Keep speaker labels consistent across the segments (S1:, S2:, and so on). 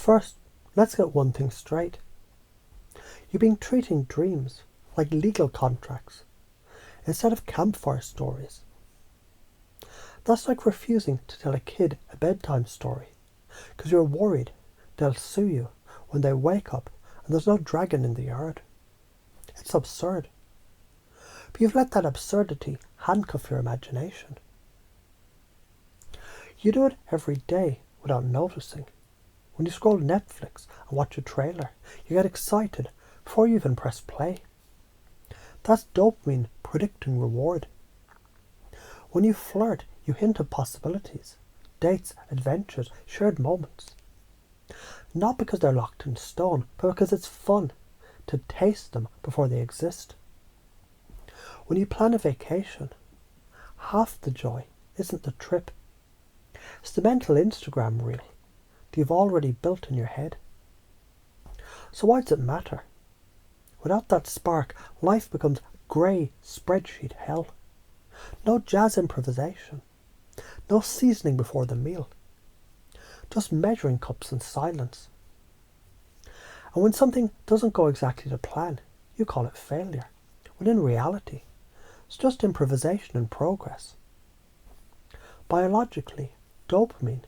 S1: First, let's get one thing straight. You've been treating dreams like legal contracts instead of campfire stories. That's like refusing to tell a kid a bedtime story because you're worried they'll sue you when they wake up and there's no dragon in the yard. It's absurd. But you've let that absurdity handcuff your imagination. You do it every day without noticing. When you scroll Netflix and watch a trailer, you get excited before you even press play. That's dopamine predicting reward. When you flirt, you hint at possibilities, dates, adventures, shared moments. Not because they're locked in stone, but because it's fun to taste them before they exist. When you plan a vacation, half the joy isn't the trip. It's the mental Instagram reel that you've already built in your head. So why does it matter? Without that spark, life becomes grey spreadsheet hell. No jazz improvisation. No seasoning before the meal. Just measuring cups in silence. And when something doesn't go exactly to plan, you call it failure. When in reality, it's just improvisation in progress. Biologically, dopamine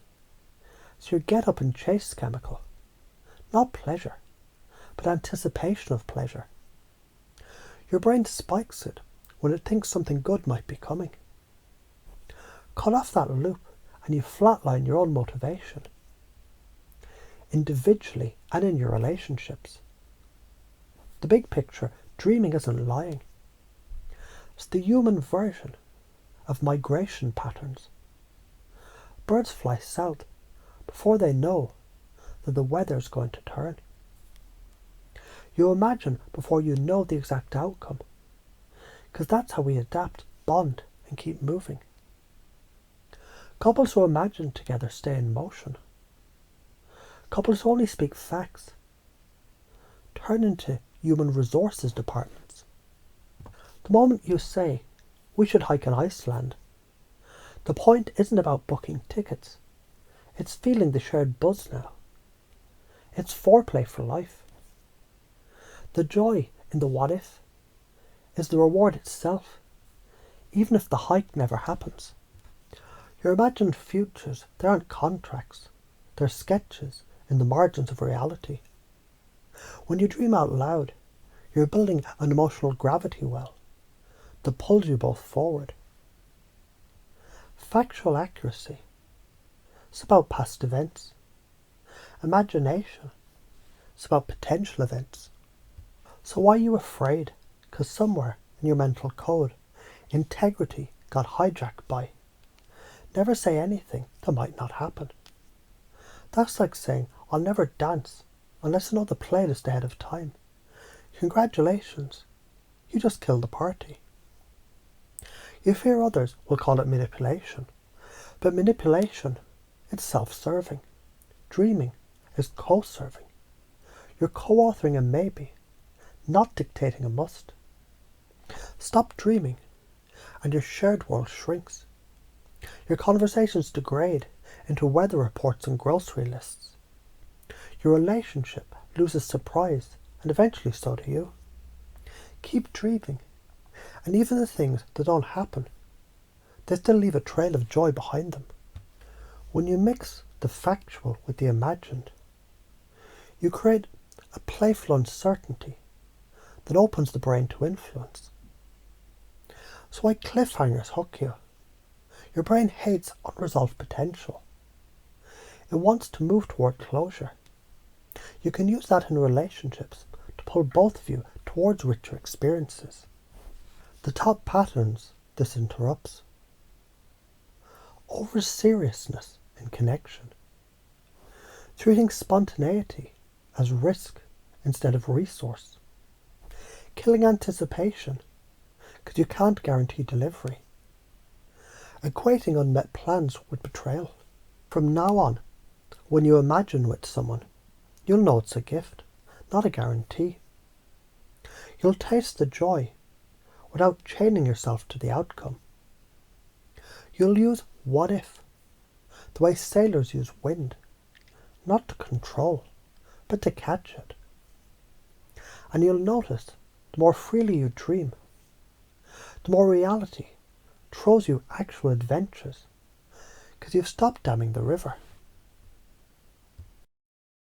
S1: is your get up and chase chemical. Not pleasure, but anticipation of pleasure. Your brain spikes it when it thinks something good might be coming. Cut off that loop and you flatline your own motivation. Individually and in your relationships. The big picture, dreaming isn't lying. It's the human version of migration patterns. Birds fly south before they know that the weather's going to turn. You imagine before you know the exact outcome, because that's how we adapt, bond, and keep moving. Couples who imagine together stay in motion. Couples who only speak facts turn into human resources departments. The moment you say, we should hike in Iceland, the point isn't about booking tickets. It's feeling the shared buzz now. It's foreplay for life. The joy in the what if is the reward itself, even if the hike never happens. Your imagined futures, they aren't contracts. They're sketches in the margins of reality. When you dream out loud, you're building an emotional gravity well that pulls you both forward. Factual accuracy is about past events. Imagination is about potential events. So why are you afraid? Because somewhere in your mental code, integrity got hijacked by. Never say anything that might not happen. That's like saying, I'll never dance unless I know the playlist ahead of time. Congratulations, you just killed the party. You fear others will call it manipulation, but manipulation is self-serving. Dreaming is co-serving. You're co-authoring a maybe, not dictating a must. Stop dreaming and your shared world shrinks. Your conversations degrade into weather reports and grocery lists. Your relationship loses surprise, and eventually so do you. Keep dreaming, and even the things that don't happen, they still leave a trail of joy behind them. When you mix the factual with the imagined, you create a playful uncertainty that opens the brain to influence. So why cliffhangers hook you? Your brain hates unresolved potential. It wants to move toward closure. You can use that in relationships to pull both of you towards richer experiences. The top patterns this interrupts. Over seriousness in connection. Treating spontaneity as risk instead of resource. Killing anticipation because you can't guarantee delivery. Equating unmet plans with betrayal. From now on, when you imagine with someone, you'll know it's a gift, not a guarantee. You'll taste the joy without chaining yourself to the outcome. You'll use what if, the way sailors use wind, not to control, but to catch it. And you'll notice the more freely you dream, the more reality throws you actual adventures, because you've stopped damming the river.